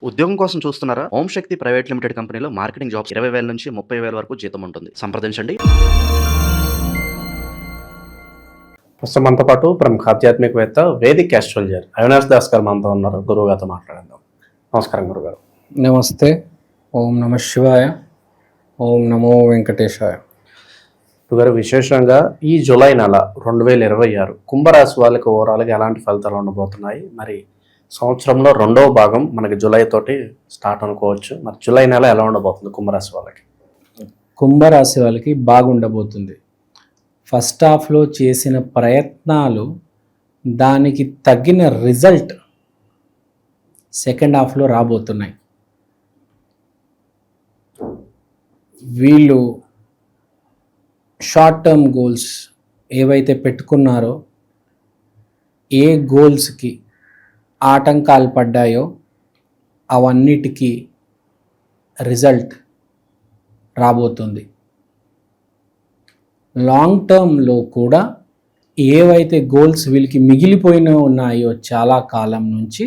ఉద్యోగం కోసం చూస్తున్నారా? ఓం శక్తి ప్రైవేట్ లిమిటెడ్ కంపెనీలో మార్కెటింగ్ జాబ్స్ 20,000 నుంచి 30,000 వరకు జీతం ఉంటుంది. సంప్రదించండి. ప్రస్తుతం మనతో పాటు ప్రముఖ ఆధ్యాత్మికవేత్త వేదిక్ ఆస్ట్రాలజర్ అవినాష్ దాస్ గారు మనతో ఉన్నారు. గురువు గారితో మాట్లాడదాం. నమస్కారం గురుగారు. నమస్తే. ఓం నమ శివాయ. ఓం నమో వెంకటేశాయ. గురుగారు, విశేషంగా ఈ జూలై నెల 2026 కుంభరాశి వాళ్ళకి ఓవరాల్గా ఎలాంటి ఫలితాలు ఉండబోతున్నాయి? మరి సంవత్సరంలో రెండవ భాగం మనకి జూలై తోటి స్టార్ట్ అనుకోవచ్చు. మరి జూలై నెల ఎలా ఉండబోతుంది కుంభరాశి వాళ్ళకి? కుంభరాశి వాళ్ళకి బాగుండబోతుంది. ఫస్ట్ హాఫ్లో చేసిన ప్రయత్నాలు దానికి తగిన రిజల్ట్ సెకండ్ హాఫ్లో రాబోతున్నాయి. వీళ్ళు షార్ట్ టర్మ్ గోల్స్ ఏవైతే పెట్టుకున్నారో, ఏ గోల్స్కి ఆటంకాలు పడ్డాయో అవన్నిటికీ రిజల్ట్ రాబోతుంది. లాంగ్ టర్మ్లో కూడా ఏవైతే గోల్స్ వీళ్ళకి మిగిలిపోయిన ఉన్నాయో చాలా కాలం నుంచి,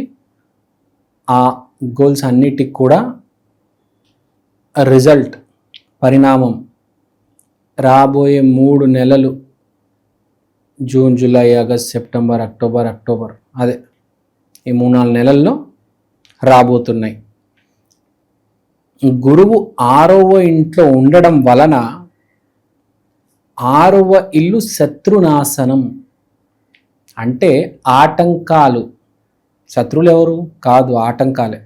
ఆ గోల్స్ అన్నిటికి కూడా రిజల్ట్ పరిణామం రాబోయే 3 నెలలు, June, July, August, September, October అదే ఈ 3-4 నెలల్లో రాబోతున్నాయి. గురువు 6వ ఇంట్లో ఉండడం వలన 6వ ఇల్లు శత్రునాశనం. అంటే ఆటంకాలు, శత్రువులు ఎవరు కాదు, ఆటంకాలే.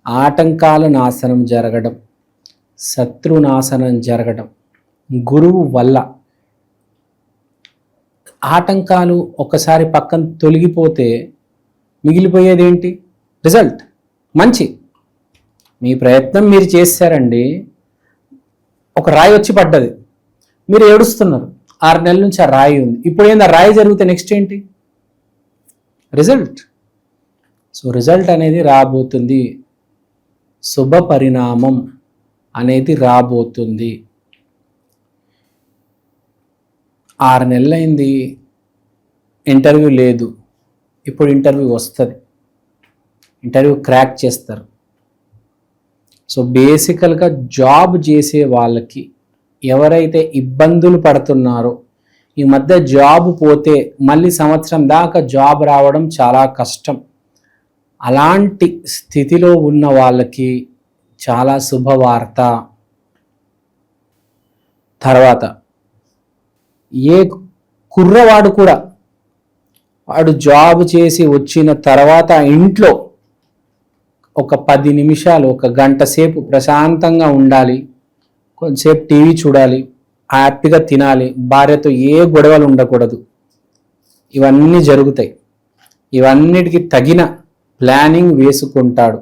ఆటంకాలు నాశనం జరగడం, శత్రునాశనం జరగడం గురువు వల్ల. ఆటంకాలు ఒకసారి పక్కన తొలగిపోతే మిగిలిపోయేది ఏంటి? రిజల్ట్. మంచి మీ ప్రయత్నం మీరు చేశారండి, ఒక రాయి వచ్చి పడ్డది, మీరు ఏడుస్తున్నారు. 6 నెలల నుంచి ఆ రాయి ఉంది. ఇప్పుడు ఏంది, ఆ రాయి జరిగితే నెక్స్ట్ ఏంటి? రిజల్ట్. సో రిజల్ట్ అనేది రాబోతుంది, శుభ పరిణామం అనేది రాబోతుంది. 6 నెలలైంది, ఇంటర్వ్యూ లేదు, ఇప్పుడు ఇంటర్వ్యూ వస్తుంది, ఇంటర్వ్యూ క్రాక్ చేస్తారు. సో బేసికల్గా జాబ్ చేసే వాళ్ళకి, ఎవరైతే ఇబ్బందులు పడుతున్నారో, ఈ మధ్య జాబ్ పోతే మళ్ళీ సంవత్సరం దాకా జాబ్ రావడం చాలా కష్టం, అలాంటి స్థితిలో ఉన్న వాళ్ళకి చాలా శుభవార్త. తర్వాత ఏ కుర్రవాడు కూడా వాడు జాబ్ చేసి వచ్చిన తర్వాత ఇంట్లో ఒక 10 నిమిషాలు, 1 గంట సేపు ప్రశాంతంగా ఉండాలి, కొంచెంసేపు టీవీ చూడాలి, హ్యాపీగా తినాలి, భార్యతో ఏ గొడవలు ఉండకూడదు. ఇవన్నీ జరుగుతాయి. ఇవన్నిటికీ తగిన ప్లానింగ్ వేసుకుంటాడు.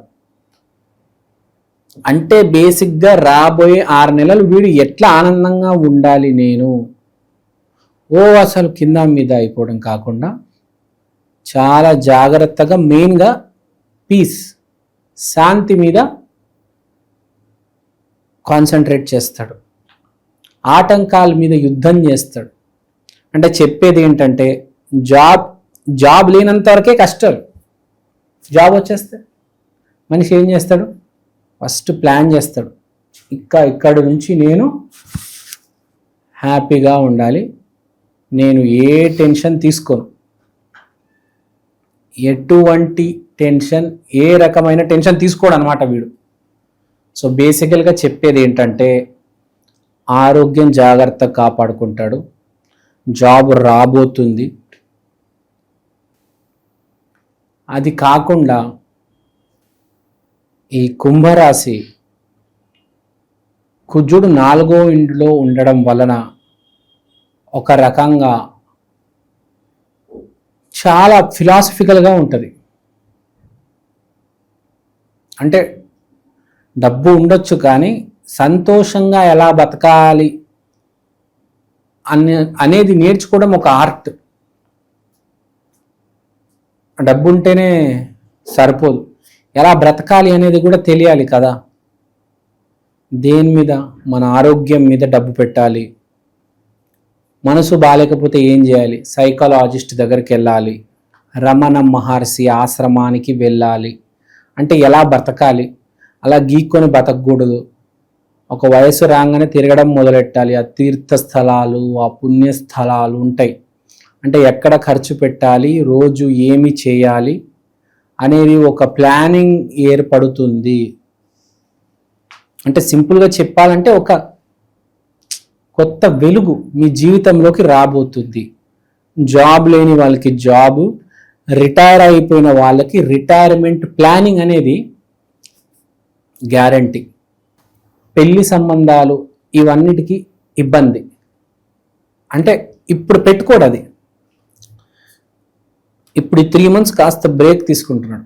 అంటే బేసిక్గా రాబోయే 6 నెలలు వీడు ఎట్లా ఆనందంగా ఉండాలి, నేను అసలు కింద మీద అయిపోవడం కాకుండా చాలా జాగ్రత్తగా, మెయిన్గా పీస్, శాంతి మీద కాన్సన్ట్రేట్ చేస్తాడు. ఆటంకాల మీద యుద్ధం చేస్తాడు. అంటే చెప్పేది ఏంటంటే, జాబ్ లేనంత వరకే కష్టం. జాబ్ వచ్చేస్తే మనిషి ఏం చేస్తాడు? ఫస్ట్ ప్లాన్ చేస్తాడు. ఇక్కడి నుంచి నేను హ్యాపీగా ఉండాలి, నేను ఏ టెన్షన్ తీసుకోను, ఎటువంటి టెన్షన్, ఏ రకమైన టెన్షన్ తీసుకోడు అనమాట వీడు. సో బేసికల్గా చెప్పేది ఏంటంటే, ఆరోగ్యం జాగ్రత్తగా కాపాడుకుంటాడు, జాబ్ రాబోతుంది. అది కాకుండా ఈ కుంభరాశి కుజుడు 4వ ఇంట్లో ఉండడం వలన ఒక రకంగా చాలా ఫిలాసఫికల్గా ఉంటుంది. అంటే డబ్బు ఉండొచ్చు, కానీ సంతోషంగా ఎలా బతకాలి అనేది నేర్చుకోవడం ఒక ఆర్ట్. డబ్బు ఉంటేనే సరిపోదు, ఎలా బ్రతకాలి అనేది కూడా తెలియాలి కదా. దేని మీద? మన ఆరోగ్యం మీద డబ్బు పెట్టాలి. మనసు బాలేకపోతే ఏం చేయాలి? సైకాలజిస్ట్ దగ్గరికి వెళ్ళాలి, రమణ మహర్షి ఆశ్రమానికి వెళ్ళాలి, అంటే ఎలా బ్రతకాలి, అలా గీక్కొని బతకూడదు. ఒక వయసు రాగానే తిరగడం మొదలెట్టాలి. ఆ తీర్థస్థలాలు, ఆ పుణ్యస్థలాలు ఉంటాయి. అంటే ఎక్కడ ఖర్చు పెట్టాలి, రోజు ఏమి చేయాలి అనేది ఒక ప్లానింగ్ ఏర్పడుతుంది. అంటే సింపుల్గా చెప్పాలంటే ఒక కొత్త వెలుగు మీ జీవితంలోకి రాబోతుంది. జాబ్ లేని వాళ్ళకి జాబు, రిటైర్ అయిపోయిన వాళ్ళకి రిటైర్మెంట్ ప్లానింగ్ అనేది గ్యారంటీ. పెళ్లి సంబంధాలు ఇవన్నిటికీ ఇబ్బంది. అంటే ఇప్పుడు పెట్టుకోడు అది. ఇప్పుడు ఈ 3 months కాస్త బ్రేక్ తీసుకుంటున్నాడు.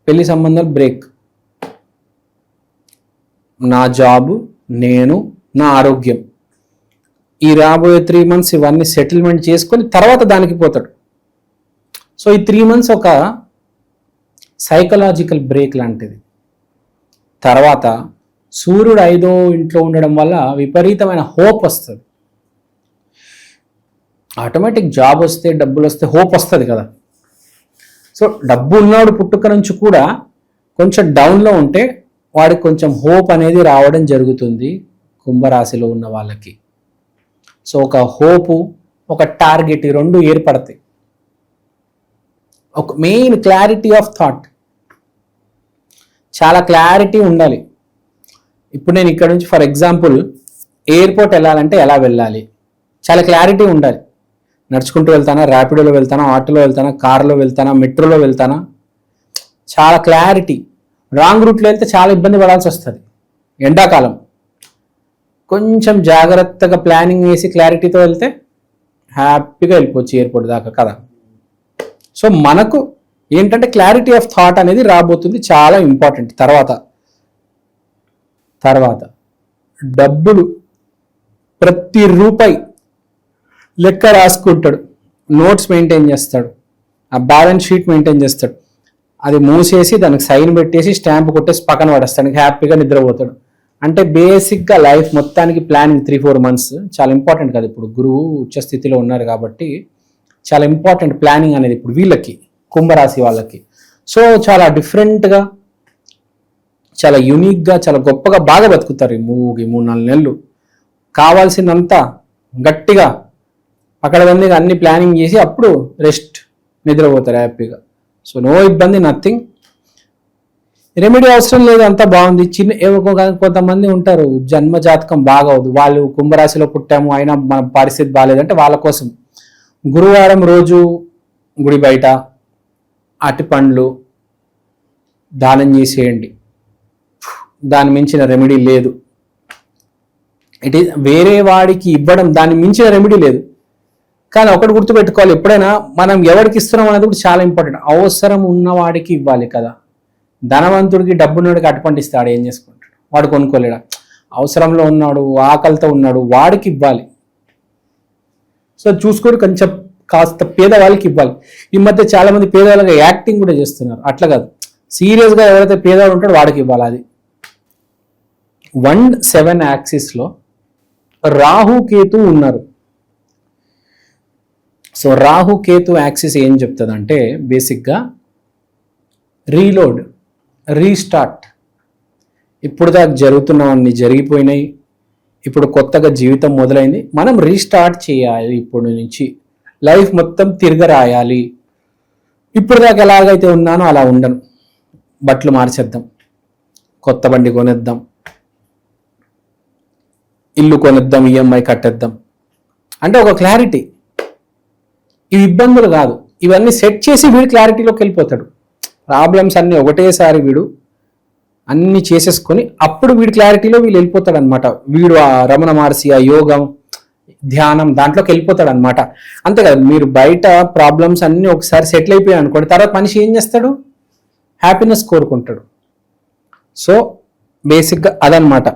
పెళ్లి సంబంధాలు బ్రేక్. నా జాబు, నేను, నా ఆరోగ్యం, ఈ రాబోయే 3 months ఇవన్నీ సెటిల్మెంట్ చేసుకొని తర్వాత దానికి పోతాడు. సో ఈ 3 months ఒక సైకలాజికల్ బ్రేక్ లాంటిది. తర్వాత సూర్యుడు 5వ ఇంట్లో ఉండడం వల్ల విపరీతమైన హోప్ వస్తుంది. ఆటోమేటిక్ జాబ్ వస్తే, డబ్బులు వస్తే హోప్ వస్తుంది కదా. సో డబ్బు ఉన్నవాడు పుట్టుక నుంచి కూడా కొంచెం డౌన్లో ఉంటే వాడికి కొంచెం హోప్ అనేది రావడం జరుగుతుంది కుంభరాశిలో ఉన్న వాళ్ళకి. సో ఒక హోపు, ఒక టార్గెట్, ఈ రెండు ఏర్పడతాయి. ఒక మెయిన్ క్లారిటీ ఆఫ్ థాట్, చాలా క్లారిటీ ఉండాలి. ఇప్పుడు నేను ఇక్కడ నుంచి ఫర్ ఎగ్జాంపుల్ ఎయిర్పోర్ట్ వెళ్ళాలంటే ఎలా వెళ్ళాలి, చాలా క్లారిటీ ఉండాలి. నడుచుకుంటూ వెళ్తానా, ర్యాపిడోలో వెళ్తానా, ఆటోలో వెళ్తానా, కార్లో వెళ్తానా, మెట్రోలో వెళ్తానా, చాలా క్లారిటీ. రాంగ్ రూట్లో వెళ్తే చాలా ఇబ్బంది పడాల్సి వస్తుంది. ఎండాకాలం కొంచెం జాగ్రత్తగా ప్లానింగ్ వేసి క్లారిటీతో వెళ్తే హ్యాపీగా వెళ్ళిపోవచ్చు ఎయిర్పోర్ట్ దాకా కదా. సో మనకు ఏంటంటే క్లారిటీ ఆఫ్ థాట్ అనేది రాబోతుంది, చాలా ఇంపార్టెంట్. తర్వాత డబ్బులు ప్రతి రూపాయి లెక్క రాసుకుంటాడు, నోట్స్ మెయింటైన్ చేస్తాడు, ఆ బ్యాలెన్స్ షీట్ మెయింటైన్ చేస్తాడు. అది మూసేసి దానికి సైన్ పెట్టేసి స్టాంప్ కొట్టేసి పక్కన పడేస్తాడు, హ్యాపీగా నిద్రపోతాడు. అంటే బేసిక్గా లైఫ్ మొత్తానికి ప్లానింగ్ 3-4 months చాలా ఇంపార్టెంట్ కదా. ఇప్పుడు గురువు ఉచ్చ స్థితిలో ఉన్నారు కాబట్టి చాలా ఇంపార్టెంట్ ప్లానింగ్ అనేది ఇప్పుడు వీళ్ళకి, కుంభరాశి వాళ్ళకి. సో చాలా డిఫరెంట్గా, చాలా యూనిక్గా, చాలా గొప్పగా బాగా బతుకుతారు ఈ 3-4 నెలలు. కావాల్సిందంతా గట్టిగా అక్కడ అన్ని ప్లానింగ్ చేసి అప్పుడు రెస్ట్, నిద్రపోతారు హ్యాపీగా. సో నో ఇబ్బంది, నథింగ్. రెమెడీ అవసరం లేదు, అంతా బాగుంది. కొంతమంది ఉంటారు జన్మ జాతకం బాగవదు, వాళ్ళు కుంభరాశిలో పుట్టాము అయినా మన పరిస్థితి బాగాలేదంటే వాళ్ళ కోసం గురువారం రోజు గుడి బయట అరటి పండ్లు దానం చేసేయండి. దాని మించిన రెమెడీ లేదు. ఇట్ ఈస్ వేరే వాడికి ఇవ్వడం, దాన్ని మించిన రెమెడీ లేదు. కానీ ఒకటి గుర్తుపెట్టుకోవాలి, ఎప్పుడైనా మనం ఎవరికి ఇస్తున్నాం అనేది కూడా చాలా ఇంపార్టెంట్. అవసరం ఉన్నవాడికి ఇవ్వాలి కదా. ధనవంతుడికి, డబ్బున్నవాడికి అటుపండి ఇస్తాడు, ఏం చేసుకుంటాడు, వాడు కొనుక్కోలేడా. అవసరంలో ఉన్నాడు, ఆకలితో ఉన్నాడు, వాడికి ఇవ్వాలి. సో చూసుకొని కొంచెం కాస్త పేదవాళ్ళకి ఇవ్వాలి. ఈ మధ్య చాలా మంది పేదవాళ్ళగా యాక్టింగ్ కూడా చేస్తున్నారు, అట్లా కాదు, సీరియస్గా ఎవరైతే పేదవాడు ఉంటాడో వాడికి ఇవ్వాలి. అది 1-7 యాక్సిస్లో రాహు కేతు ఉన్నారు. సో రాహు కేతు యాక్సిస్ ఏం చెప్తుందంటే బేసిక్గా రీలోడ్, రీస్టార్ట్. ఇప్పుడు దాకా జరుగుతున్నవన్నీ జరిగిపోయినాయి, ఇప్పుడు కొత్తగా జీవితం మొదలైంది, మనం రీస్టార్ట్ చేయాలి. ఇప్పుడు నుంచి లైఫ్ మొత్తం తిరగరాయాలి. ఇప్పుడు దాకా ఎలాగైతే ఉన్నానో అలా ఉండను, బట్టలు మార్చేద్దాం, కొత్త బండి కొనేద్దాం, ఇల్లు కొనేద్దాం, ఈఎంఐ కట్టేద్దాం. అంటే ఒక క్లారిటీ. ఇవి ఇబ్బందులు కాదు, ఇవన్నీ సెట్ చేసి వీడు క్లారిటీలోకి వెళ్ళిపోతాడు. ప్రాబ్లమ్స్ అన్నీ ఒకటేసారి వీడు అన్ని చేసేసుకొని అప్పుడు వీడు క్లారిటీలో వెళ్ళిపోతాడు అనమాట. వీడు ఆ రమణ మహర్షి, ఆ యోగం, ధ్యానం దాంట్లోకి వెళ్ళిపోతాడు అనమాట. అంతేకాదు, మీరు బయట ప్రాబ్లమ్స్ అన్నీ ఒకసారి సెటిల్ అయిపోయాయి అనుకోండి, తర్వాత మనిషి ఏం చేస్తాడు, హ్యాపీనెస్ కోరుకుంటాడు. సో బేసిక్గా అదనమాట.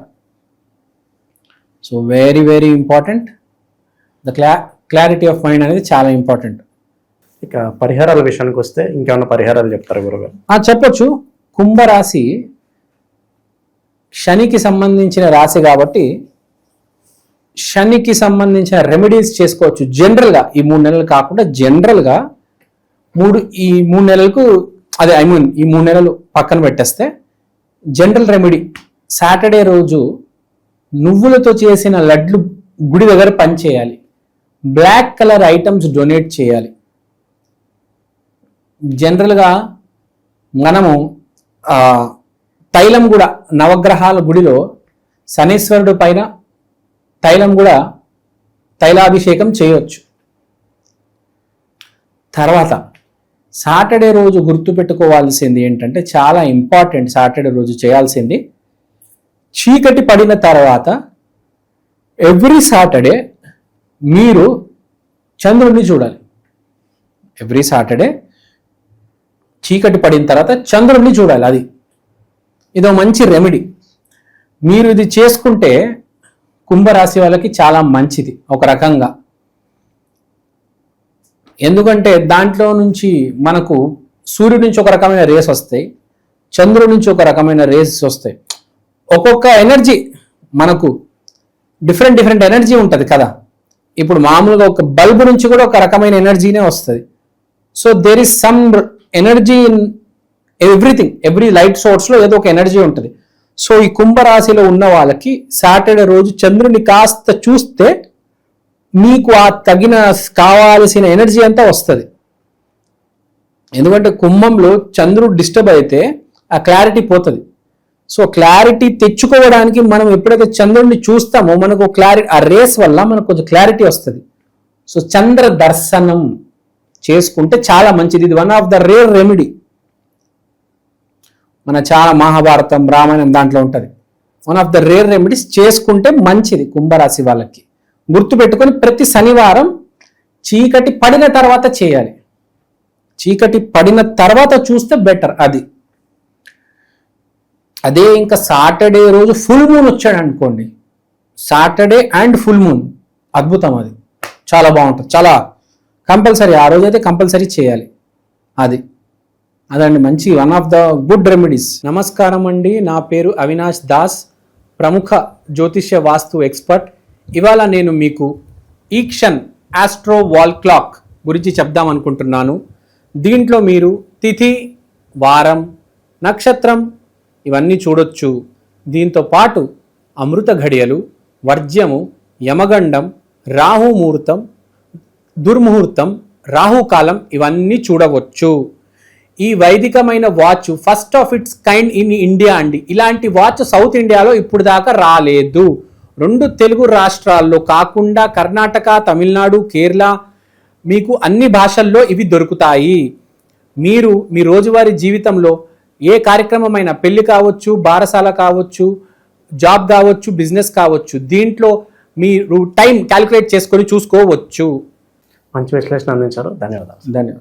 So very very important. The clarity of mind అనేది చాలా ఇంపార్టెంట్. ఇక పరిహారాల విషయానికి వస్తే ఇంకేమైనా పరిహారాలు చెప్తారు గురుగారు? చెప్పొచ్చు. కుంభరాశి శనికి సంబంధించిన రాశి కాబట్టి శనికి సంబంధించిన రెమెడీస్ చేసుకోవచ్చు. జనరల్గా ఈ 3 నెలలు కాకుండా జనరల్గా ఈ 3 నెలలకు అదే ఐ మీన్ ఈ 3 నెలలు పక్కన పెట్టేస్తే జనరల్ రెమెడీ సాటర్డే రోజు నువ్వులతో చేసిన లడ్లు గుడి దగ్గర పనిచేయాలి. బ్లాక్ కలర్ ఐటమ్స్ డొనేట్ చేయాలి. జనరల్గా మనము తైలం కూడా నవగ్రహాల గుడిలో శనీశ్వరుడు పైన తైలం కూడా తైలాభిషేకం చేయవచ్చు. తర్వాత సాటర్డే రోజు గుర్తుపెట్టుకోవాల్సింది ఏంటంటే చాలా ఇంపార్టెంట్, సాటర్డే రోజు చేయాల్సింది చీకటి పడిన తర్వాత ఎవ్రీ సాటర్డే మీరు చంద్రుడిని చూడాలి. ఎవ్రీ సాటర్డే చీకటి పడిన తర్వాత చంద్రుడిని చూడాలి. ఇదో మంచి రెమెడీ. మీరు ఇది చేసుకుంటే కుంభరాశి వాళ్ళకి చాలా మంచిది ఒక రకంగా. ఎందుకంటే దాంట్లో నుంచి మనకు సూర్యుడి నుంచి ఒక రకమైన రేస్ వస్తాయి, చంద్రుడి నుంచి ఒక రకమైన రేస్ వస్తాయి. ఒక్కొక్క ఎనర్జీ మనకు డిఫరెంట్ ఎనర్జీ ఉంటుంది కదా. ఇప్పుడు మామూలుగా ఒక బల్బు నుంచి కూడా ఒక రకమైన ఎనర్జీనే వస్తుంది. So there is some energy in everything, every light సోర్స్లో ఏదో ఒక ఎనర్జీ ఉంటుంది. సో ఈ కుంభరాశిలో ఉన్న వాళ్ళకి సాటర్డే రోజు చంద్రుని కాస్త చూస్తే మీకు ఆ తగిన కావాల్సిన ఎనర్జీ అంతా వస్తుంది. ఎందుకంటే కుంభంలో చంద్రుడు డిస్టర్బ్ అయితే ఆ క్లారిటీ పోతుంది. సో క్లారిటీ తెచ్చుకోవడానికి మనం ఎప్పుడైతే చంద్రుడిని చూస్తామో మనకు క్లారిటీ, ఆ రేస్ వల్ల మనకు కొంచెం క్లారిటీ వస్తుంది. సో చంద్ర దర్శనం చేసుకుంటే చాలా మంచిది. ఇది one of the rare remedy. మన చాలా మహాభారతం, రామాయణం దాంట్లో ఉంటుంది. One of the rare remedies చేసుకుంటే మంచిది కుంభరాశి వాళ్ళకి. గుర్తుపెట్టుకొని ప్రతి శనివారం చీకటి పడిన తర్వాత చేయాలి. చీకటి పడిన తర్వాత చూస్తే బెటర్. అదే ఇంకా సాటర్డే రోజు ఫుల్ మూన్ వచ్చాడు అనుకోండి, సాటర్డే అండ్ ఫుల్ మూన్ అద్భుతం. అది చాలా బాగుంటుంది. చాలా కంపల్సరీ ఆ రోజు అయితే కంపల్సరీ చేయాలి. అదండి మంచి one of the good remedies. నమస్కారం అండి, నా పేరు అవినాష్ దాస్, ప్రముఖ జ్యోతిష్య వాస్తు ఎక్స్పర్ట్. ఇవాళ నేను మీకు ఈక్షన్ ఆస్ట్రో వాల్ క్లాక్ గురించి చెప్దాం అనుకుంటున్నాను. దీంట్లో మీరు తిథి, వారం, నక్షత్రం ఇవన్నీ చూడొచ్చు. దీంతో పాటు అమృత ఘడియలు, వర్జ్యము, యమగండం, రాహుముహూర్తం, దుర్ముహూర్తం, రాహుకాలం ఇవన్నీ చూడవచ్చు. ఈ వైదికమైన watch first of its kind in India అండి. ఇలాంటి వాచ్ సౌత్ ఇండియాలో ఇప్పుడు దాకా రాలేదు. 2 తెలుగు రాష్ట్రాల్లో కాకుండా కర్ణాటక, తమిళనాడు, కేరళ మీకు అన్ని భాషల్లో ఇవి దొరుకుతాయి. మీరు మీ రోజువారీ జీవితంలో ఏ కార్యక్రమమైనా, పెళ్లి కావచ్చు, బారసాల కావచ్చు, జాబ్ కావచ్చు, బిజినెస్ కావచ్చు, దీంట్లో మీరు టైం క్యాలిక్యులేట్ చేసుకొని చూసుకోవచ్చు. మంచి విశ్లేషణ అందించారు. ధన్యవాదాలు.